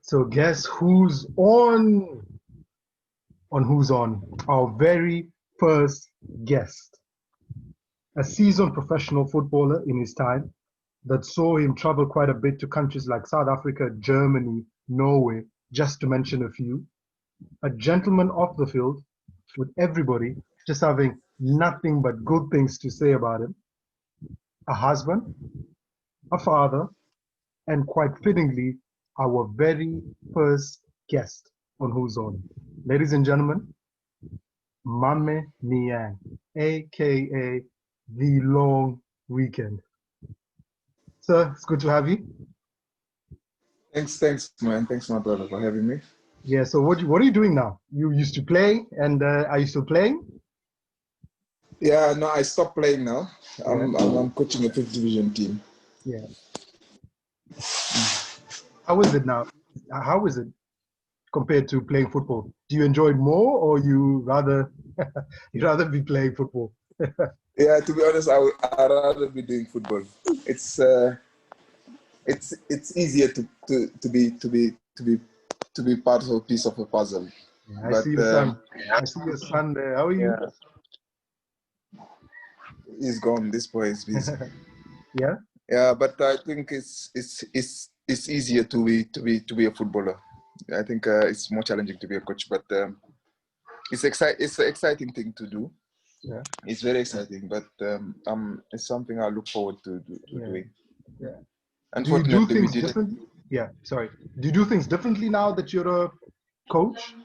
So guess who's on? On who's on? Our very first guest, a seasoned professional footballer in his time that saw him travel quite a bit to countries like South Africa, Germany, Norway, just to mention a few. A gentleman off the field, with everybody just having nothing but good things to say about him. A husband, a father, and quite fittingly, our very first guest on Who's On. Ladies and gentlemen, Mame Niang, aka The Long Weekend. Sir, it's good to have you. Thanks, man. Thanks, my brother, for having me. Yeah, so what are you doing now? You used to play, and are you still playing? Yeah, no, I stopped playing now. Yeah. I'm coaching a fifth division team. Yeah. How is it now? How is it compared to playing football? Do you enjoy it more, or you rather be playing football? Yeah, to be honest, I'd rather be doing football. It's it's easier to be part of a piece of a puzzle. Yeah, I But see your son. I see your son there. How are you? yeah, he's gone. This boy is busy. Yeah. Yeah, but I think it's easier to be a footballer. I think it's more challenging to be a coach, but it's an exciting thing to do. Yeah. It's very exciting, but it's something I look forward to Yeah. doing. Yeah. Do you do Unfortunately, we things did it. differently? Yeah. Sorry. Do you do things differently now that you're a coach,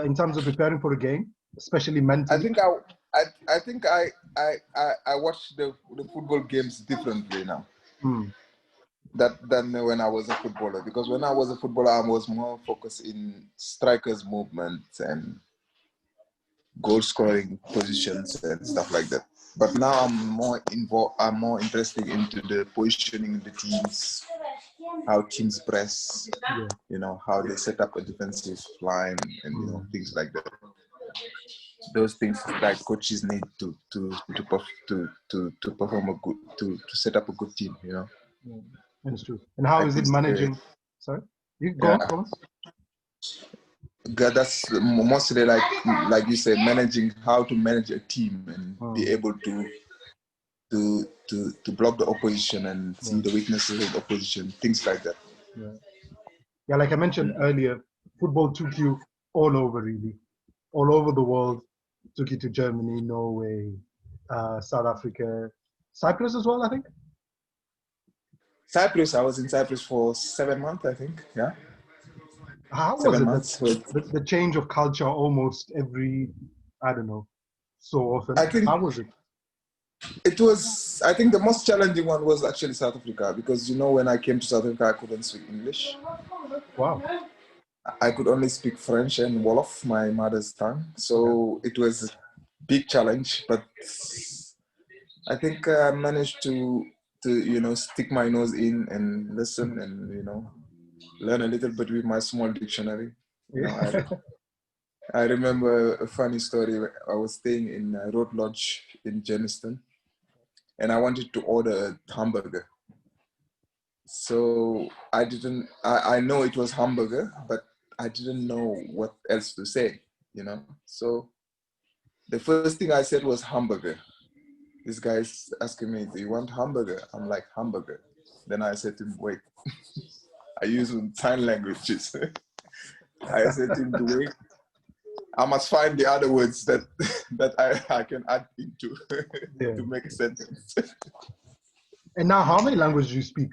in terms of preparing for a game, especially I mentally? think I think I watch the football games differently now Hmm. than when I was a footballer. Because when I was a footballer, I was more focused in strikers' movements and goal scoring positions and stuff like that. But now I'm more involved. I'm more interested into the positioning of the teams, how teams press, Yeah. how they set up a defensive line, and Hmm. things like that. Those things that coaches need to perform a good to set up a good team. Yeah. That's true. And how I is it think managing? Sorry. You go on. yeah, Go on. that's mostly like you said, managing how to manage a team and be Hmm. able to block the opposition and see Yeah. the weaknesses of the opposition, things like that. Yeah. Yeah. Like I mentioned earlier, football took you all over, really, all over the world. Took you to Germany, Norway, South Africa, Cyprus as well, I think. Cyprus, I was in Cyprus for 7 months, I think. Yeah, How was seven it that months. So the change of culture almost every, I don't know, so I often? think How was it? it was. I think the most challenging one was actually South Africa because when I came to South Africa, I couldn't speak English. Wow. I could only speak French and Wolof, my mother's tongue. Okay. So it was a big challenge, but I think I managed to stick my nose in and listen and learn a little bit with my small dictionary. You know, I Yeah. I remember a funny story. I was staying in a Road Lodge in Germiston, and I wanted to order a hamburger. So I didn't. I know it was hamburger, but I didn't know what else to say. So the first thing I said was hamburger. This guy's asking me, "Do you want hamburger?" I'm like, "Hamburger." Then I said to him, "Wait." I use sign languages. I said to him to wait. I must find the other words that that I can add into Yeah. to make a sentence. And now, how many languages do you speak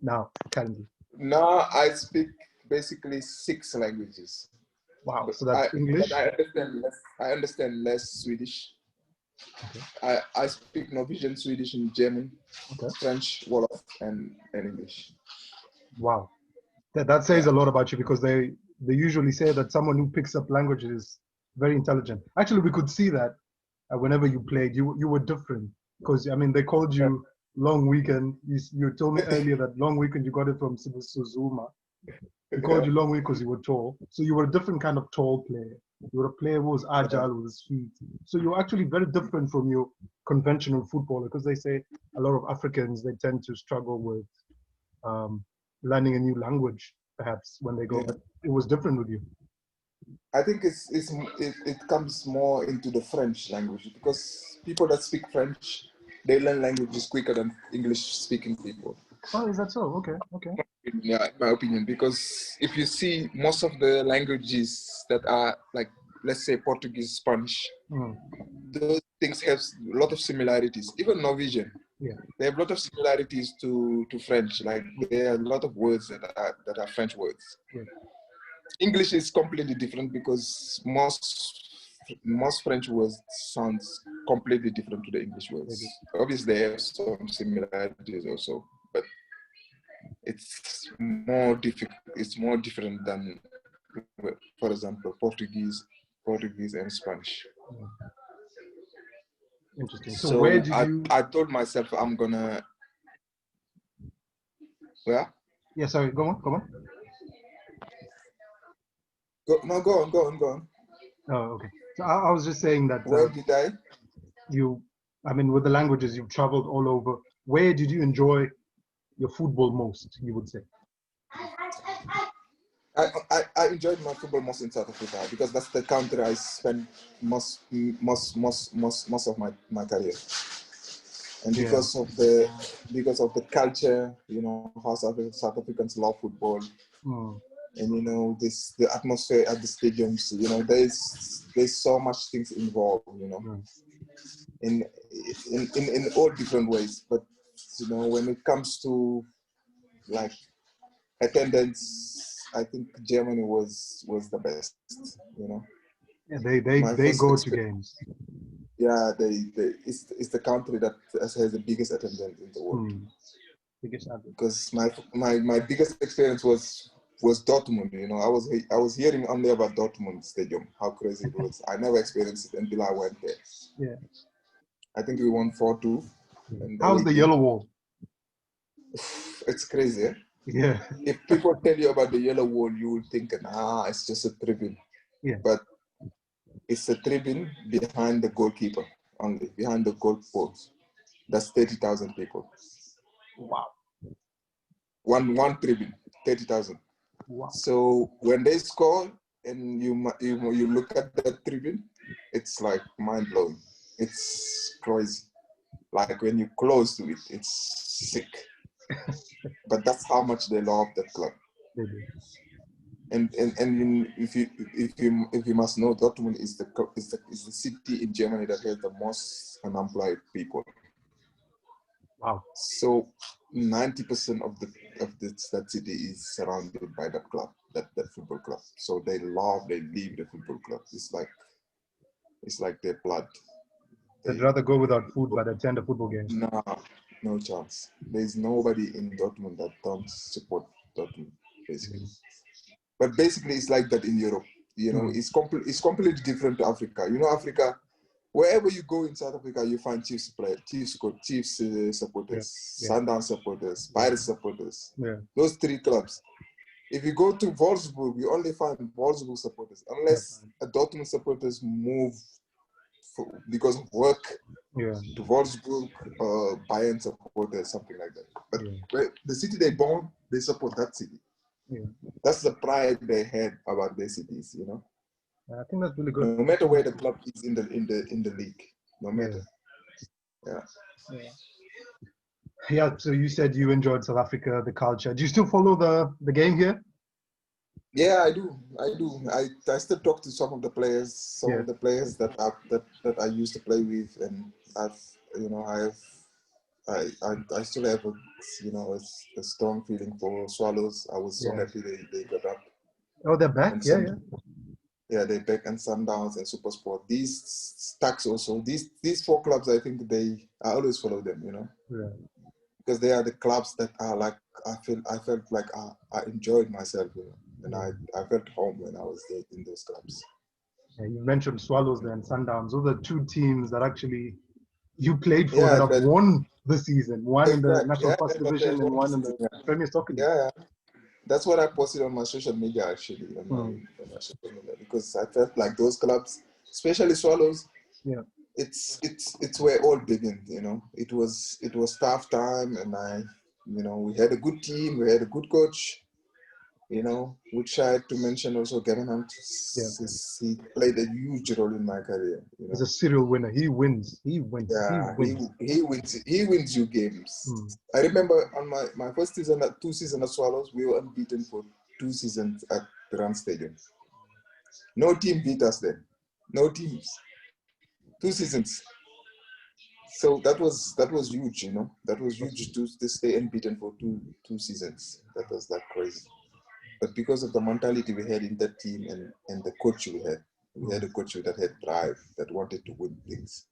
now, currently? Now I speak basically 6 languages, Wow. but So that's English. I understand less. I understand less Swedish. Okay. I speak Norwegian, Swedish, and German, Okay. French, Wolof, and English. Wow. That says Yeah. a lot about you because they usually say that someone who picks up languages is very intelligent. Actually, we could see that whenever you played, you were different because I mean they called you Long Weekend. You told me earlier that Long Weekend you got it from Suzuma. He called Yeah. you Long Weekend because you were tall. So you were a different kind of tall player. You were a player who was agile with his feet. So you're actually very different from your conventional footballer because they say a lot of Africans they tend to struggle with um, learning a new language. perhaps when they go, Yeah. but it was different with you. I think it comes more into the French language because people that speak French, they learn languages quicker than English speaking people. Oh, is that so? Okay, okay. Yeah, in my opinion, because if you see most of the languages that are like, let's say Portuguese, Spanish, Mm. those things have a lot of similarities. Even Norwegian, Yeah. they have a lot of similarities to French. Like there are a lot of words that are French words. Yeah. English is completely different because most French words sounds completely different to the English words. Maybe. Obviously, they have some similarities also, but it's more difficult. It's more different than, for example, Portuguese and Spanish. Mm. Interesting. So where So did I you? I told myself I'm gonna, yeah. Yeah, sorry. Go on. Go on. Go on. Oh, okay. So I was just saying that Where did I? you, I mean, with the languages you've traveled all over. Where did you enjoy your football most? You would say. I enjoyed my football most in South Africa because that's the country I spent most of my career. And Yeah. because of the culture, how South Africans love football, Mm. and the atmosphere at the stadiums. There's so much things involved. Mm. In in all different ways. But when it comes to like attendance, I think Germany was the best. You know, Yeah, they my they first go to experience. games. Yeah, it's the country that has the biggest attendance in the world. Mm. Biggest average. Because my biggest experience was Dortmund. I was hearing only about Dortmund Stadium, how crazy it was. I never experienced it until I went there. Yeah. I think we won 4-2 Yeah. and How's away the team. yellow wall? It's crazy. Eh? Yeah. If people tell you about the yellow wall, you will think, it's just a tribune. Yeah. But it's a tribune behind the goalkeeper only, behind the goal post. That's 30,000 people. Wow. One tribune, 30,000. Wow. So when they score and you look at that tribune, it's like mind blowing. It's crazy. Like when you close to it, it's sick. But that's how much they love that club. They do. And if you must know, Dortmund is the city in Germany that has the most unemployed people. Wow. So 90% that city is surrounded by that club, that football club. So they live the football club. It's like their blood. They'd They rather go without food but attend a football game. no chance. There's nobody in Dortmund that don't support Dortmund, basically. Mm. But basically, it's like that in Europe. Mm. It's completely different to Africa. Africa, wherever you go in South Africa, you find Chiefs players, Chiefs Yeah. supporters, Yeah. Sundown supporters, Pirates supporters. Yeah. Those three clubs. If you go to Wolfsburg, you only find Wolfsburg supporters, unless a Dortmund supporters move because of work Yeah. to Wolfsburg, Bayern supporters, something like that. But Yeah. the city they born, they support that city. Yeah. That's the pride they had about their cities. I think that's really good. No matter where the club is in the league, no Yeah. matter. Yeah. Yeah. Yeah. So you said you enjoyed South Africa, the culture. Do you still follow the game here? Yeah, I do. I still talk to some of the players, Yeah. that I used to play with, and I still have a strong feeling for Swallows. I was so Yeah. happy they got up, Oh, they're back. and Yeah. some, Yeah. yeah, they back, and Sundowns and SuperSport. These stacks also. These four clubs, I think I always follow them. Yeah. Because they are the clubs that are like I felt like I enjoyed myself, and Yeah. I felt home when I was there in those clubs. Yeah, you mentioned Swallows there and Sundowns. Those are two teams that actually you played for that Yeah, have won the season. One in the exactly. National Yeah, First but Division there's and one one in season. the Yeah, Premier Soccer League. yeah. That's what I posted on my social media actually, Mm. on my social media, because I felt like those clubs, especially Swallows, Yeah. it's where it all began. It was tough time, and we had a good team, we had a good coach, We tried to mention also Gavin Hunt. Yeah. He played a huge role in my career. He's a serial winner. He wins. He wins. He Yeah, wins. he wins you games. I remember on my first season, 2 seasons at Swallows, we were unbeaten for 2 seasons at the Rand Stadium. No team beat us then. No teams. 2 seasons. So that was huge, That was huge to stay unbeaten for two seasons. That was like crazy. But because of the mentality we had in that team and the coach we had a coach that had drive, that wanted to win things.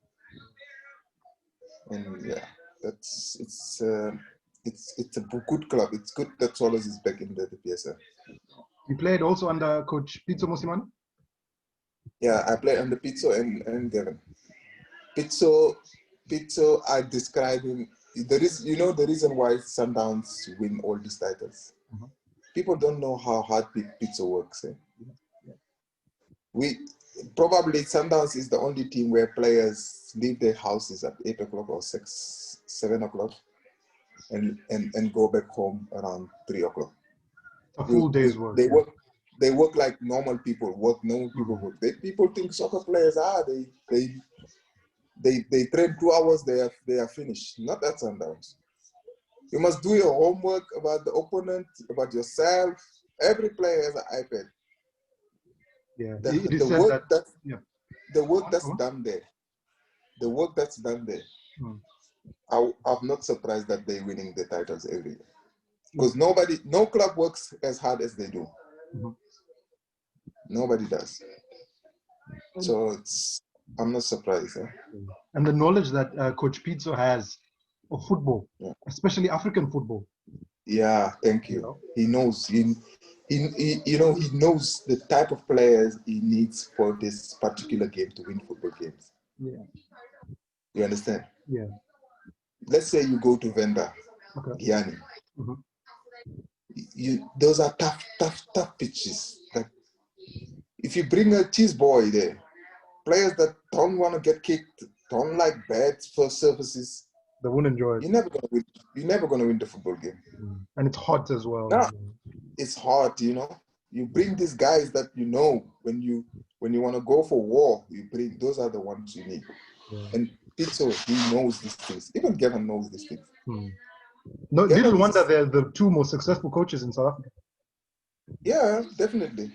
And yeah, it's a good club. It's good that Swallows is back in the PSL. You played also under Coach Pizzo Mosimane? Yeah, I played under Pizzo and Gavin. Pizzo, I describe him. There is, the reason why Sundowns win all these titles. People don't know how hard Pizzo works. We probably Sundowns is the only team where players leave their houses at 8 o'clock or 7 o'clock, and go back home around 3 o'clock. A full day's work. They work like normal people work. Normal people work. People think soccer players they train 2 hours. They are finished. Not at Sundowns. You must do your homework about the opponent, about yourself. Every player has an iPad. Yeah, The work that's done there. The work that's done there. I'm not surprised that they're winning the titles every year. Because no club works as hard as they do. Nobody does. So I'm not surprised. And the knowledge that Coach Pizzo has of football, especially African football. Yeah, thank you. He knows. He knows the type of players he needs for this particular game to win football games. Yeah. You understand? Yeah. Let's say you go to Venda, Guyana. Those are tough pitches. Like, if you bring a cheese boy there, players that don't want to get kicked, don't like bad first surfaces, they won't enjoy it. You're never gonna win the football game. And it's hot as well. No, it's hard, You bring these guys that when you want to go for war, you bring those are the ones you need. And Pizzo, he knows these things. Even Gavin knows these things. No, little wonder they're the two most successful coaches in South Africa. Yeah, definitely.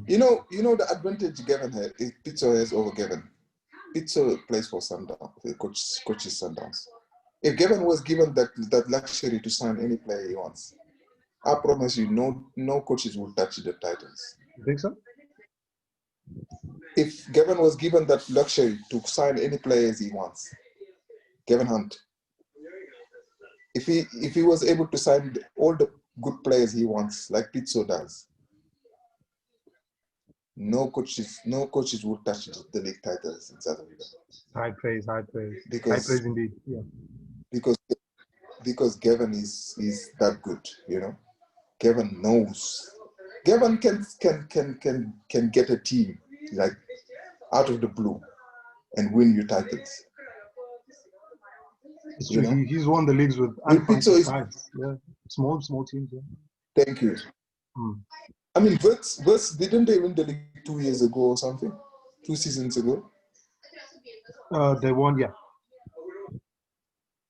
You know the advantage Gavin had is Pizzo has over Gavin. Pizzo plays for Sundowns, coaches Sundowns. If Gavin was given that luxury to sign any player he wants, I promise you, no coaches will touch the titles. You think so? If Gavin was given that luxury to sign any players he wants, Gavin Hunt, if he was able to sign all the good players he wants, like Pizzo does, no coaches will touch the league titles in South Africa. High praise. High praise indeed. Yeah. Because Gavin is that good, Gavin knows. Gavin can get a team like out of the blue and win you titles. It's true. He's won the leagues with unfunded sides. Yeah, small teams. Yeah. Thank you. I mean, Verts didn't they win the league 2 years ago or something? 2 seasons ago. They won, yeah.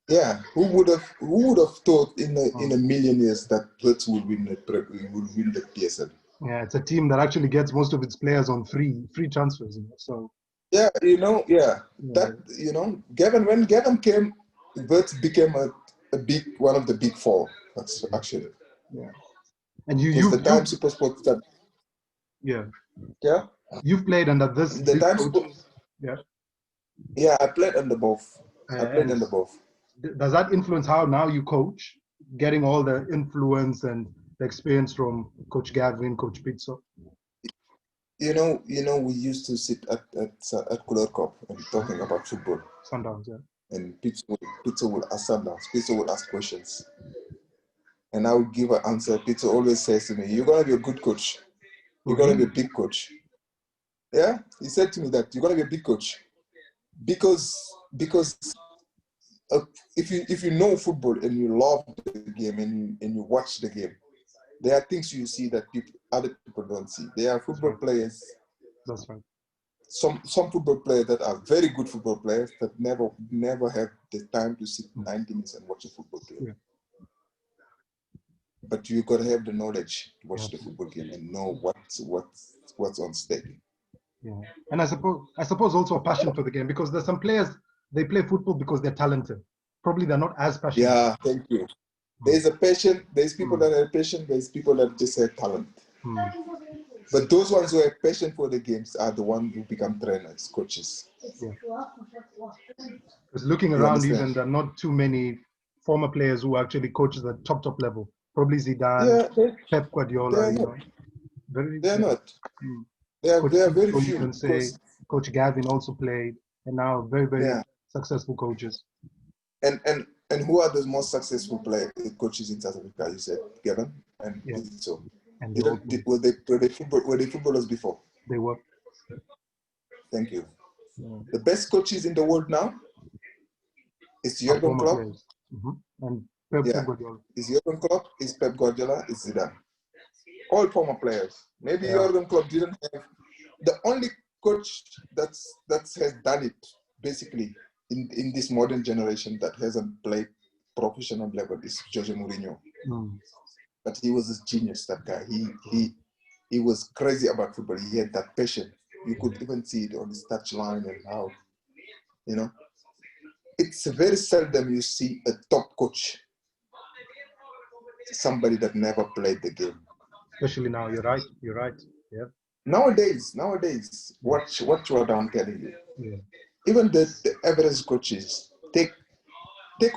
Yeah, who would have thought in a million years that Verts would win the PSL? Yeah, it's a team that actually gets most of its players on free transfers. So. Yeah, Gavin. When Gavin came, Verts became one of the big four. That's actually. Yeah. And you the time SuperSport that. Yeah. Yeah. You've played under this. The time coaches. Yeah. Yeah, I played under both. Does that influence how now you coach? Getting all the influence and the experience from Coach Gavin, Coach Pizzo? We used to sit at Cooler Cup and talking about football. Sundowns, yeah. And Pizzo will ask Sundowns. Pizzo will ask questions. And I would give an answer. Pizzo always says to me, "You're gonna be a good coach. You're gonna be a big coach." Yeah, he said to me that you're gonna be a big coach because if you know football and you love the game and you watch the game, There are things you see that other people don't see. There are football players. That's right. Some football players that are very good football players that never have the time to sit 90 minutes and watch a football game. Yeah. But you got to have the knowledge to watch the football game and know what's on stake. Yeah, and I suppose also a passion for the game, because there's some players, they play football because they're talented. Probably they're not as passionate. Yeah, thank you. There's a passion. There's people that have passion. There's people that just have talent. But those ones who have passion for the games are the ones who become trainers, coaches. Yeah. Because looking around, even there are not too many former players who actually coach at the top level. Probably Zidane, Pep Guardiola. They're not. They are very few. You can say Coach Gavin also played, and now very successful coaches. And who are the most successful coaches in South Africa? You said Gavin and so. And were they footballers before? They were. Thank you. Yeah. The best coaches in the world now is Jurgen Klopp. And Pep Guardiola. Is Jurgen Klopp, is Pep Guardiola, is Zidane. All former players. Maybe Jurgen Klopp didn't have. The only coach that has done it basically in this modern generation that hasn't played professional level is Jose Mourinho. But he was a genius, that guy. He was crazy about football. He had that passion. You could even see it on his touch line and how, It's very seldom you see a top coach, somebody that never played the game. Especially now, you're right. Yeah. Nowadays, watch what I'm telling you. Yeah. Even the average coaches, take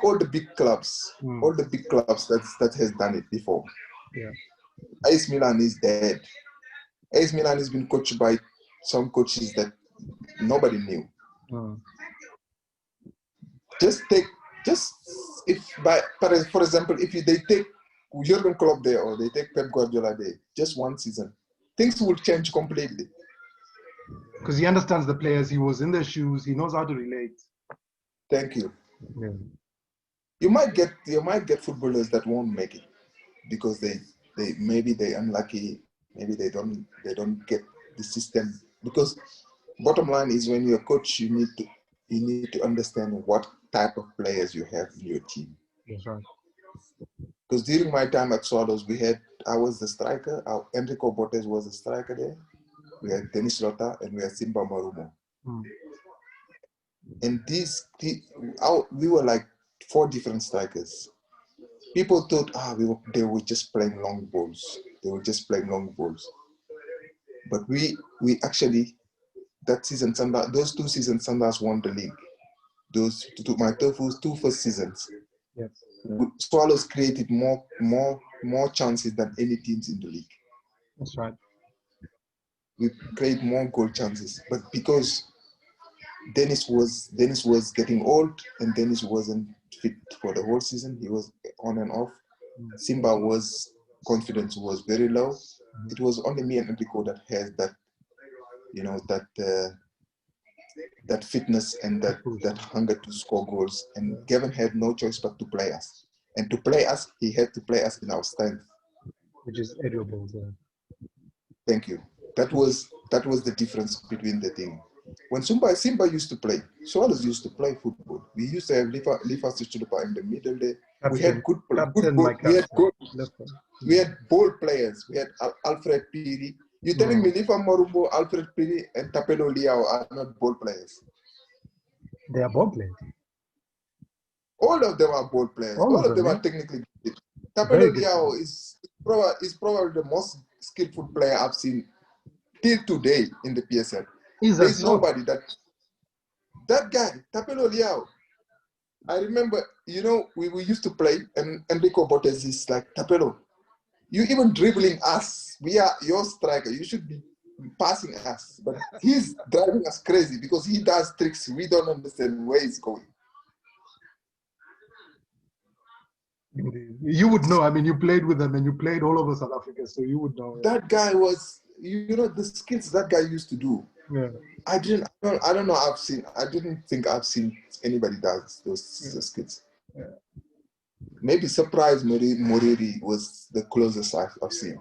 all the big clubs, that has done it before. Yeah. AS Milan is dead. AS Milan has been coached by some coaches that nobody knew. For example, if they take Jurgen Klopp there or they take Pep Guardiola there, just one season, things will change completely. Because he understands the players. He was in their shoes. He knows how to relate. Thank you. Yeah. You might get footballers that won't make it because maybe they're unlucky. Maybe they don't get the system. Because bottom line is, when you're a coach, you need to understand what type of players you have in your team. That's right. Because during my time at Swallows, I was the striker. Enrico Botes was the striker there. We had Dennis Lotta and we had Simba Marumo. And we were like 4 different strikers. People thought, they were just playing long balls. But we actually, that season, those 2 seasons, Sanders won the league. My two first seasons. Yes. Swallows created more chances than any teams in the league. That's right. We create more goal chances, but because Dennis was getting old and Dennis wasn't fit for the whole season, he was on and off. Simba confidence was very low. It was only me and Enrico that has that, that fitness and that hunger to score goals. And Gavin had no choice but to play us. And to play us, he had to play us in our strength. Which is aerial balls. Thank you. That was the difference between the thing. When Simba used to play, Swallows used to play football. We used to have Lifa Sichulupa in the middle there. We had good we had ball players. We had Alfred Piri. You're telling me Lifa Marumbo, Alfred Piri, and Tapelo Liao are not ball players? They are ball players. All of them are ball players. All of them are technically good. Tapelo Liao is probably the most skillful player I've seen till today in the PSL. There's nobody that guy, Tapelo Liao. I remember, we used to play, and Enrico Botes is like, Tapelo, you even dribbling us. We are your striker. You should be passing us. But he's driving us crazy because he does tricks. We don't understand where he's going. You would know. I mean, you played with him and you played all over South Africa, so you would know. That guy was, the skills that guy used to do. Yeah. I don't know. I didn't think I've seen anybody does those skills. Yeah. maybe Surprise Moriri was the closest I've seen.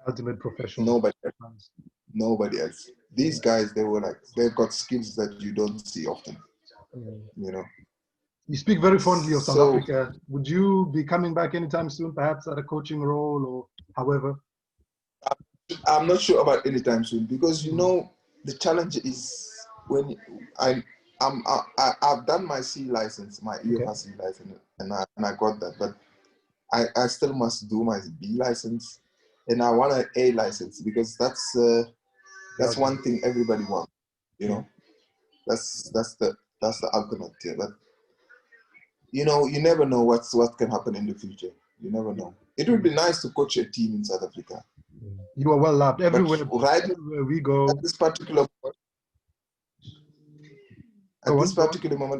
Ultimate professional. Nobody else. Nobody else. These guys, they've got skills that you don't see often. You know. You speak very fondly of South So Africa. Would you be coming back anytime soon, perhaps at a coaching role or however? I'm not sure about anytime soon because you know the challenge is when I've done my C license, my EFR C license, and I got that, but I still must do my B license, and I want an A license because that's one thing everybody wants, you know. That's the ultimate. Yeah. But you know, you never know what can happen in the future. You never know. It would be nice to coach a team in South Africa. You are well loved everywhere. But right everywhere we go. At this particular moment,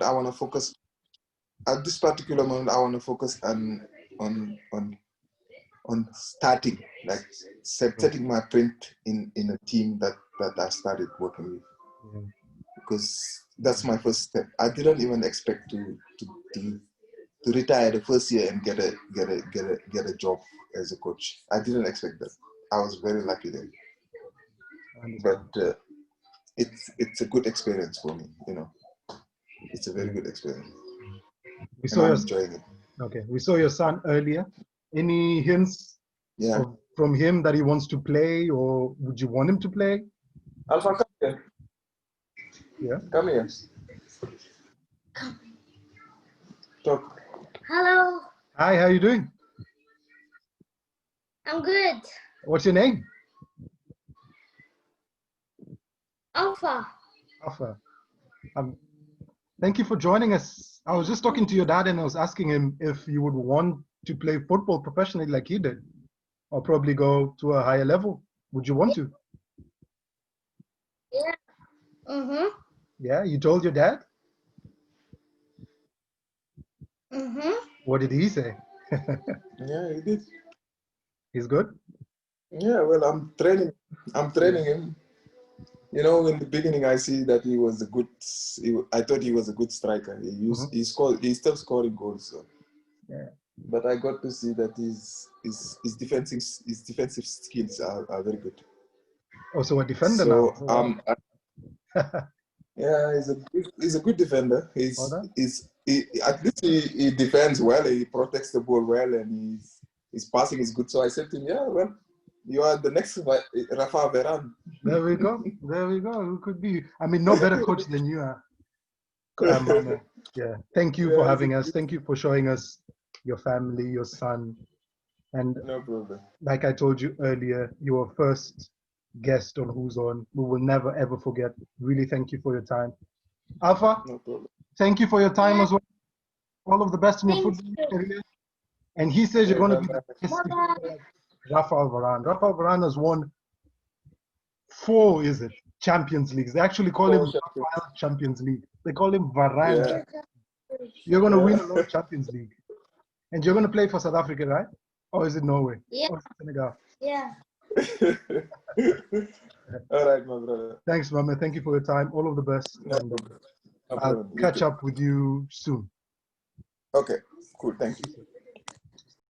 I want to focus. At this particular moment, I want to focus on starting, like setting my print in a team that I started working with, because that's my first step. I didn't even expect to retire the first year and get a job as a coach. I didn't expect that. I was very lucky then. But it's a good experience for me, you know. It's a very good experience. I'm enjoying it. Okay, we saw your son earlier. Any hints from him that he wants to play, or would you want him to play? Alpha, come here. Yeah. Come here. Talk. Hello. Hi, how are you doing? I'm good. What's your name? Alpha. Alpha. Thank you for joining us. I was just talking to your dad and I was asking him if you would want to play football professionally like he did, or probably go to a higher level. Would you want to? Yeah. Mm-hmm. Yeah, you told your dad? Mm-hmm. What did he say? Yeah, he did. He's good? Yeah, well, I'm training him. You know, in the beginning, I see that he was I thought he was a good striker. He's still scoring goals. So. Yeah. But I got to see that his defensive skills are very good. Also a defender now. Wow. Yeah, he's a good defender. At least he defends well. He protects the ball well, and his passing is good. So I said to him, yeah, well, you are the next Rafa Varane. There we go. Who could be? I mean, no better coach than you are. Yeah. Thank you for having us. Thank you for showing us your family, your son. And no problem. Like I told you earlier, you were first guest on Who's On. We will never ever forget. Really, thank you for your time. Alpha, no problem. Thank you for your time as well. All of the best in your football career. And he says you're going to be the best Rafael Varane. Rafael Varane has won 4, Champions Leagues. They actually call him Rafael Champions League. They call him Varane. Yeah. You're going to win a lot of Champions League. And you're going to play for South Africa, right? Or is it Norway? Yeah. Or Senegal? Yeah. All right, my brother. Thanks, Mame. Thank you for your time. All of the best. No and problem. I'll catch up with you soon. Okay, cool. Thank you.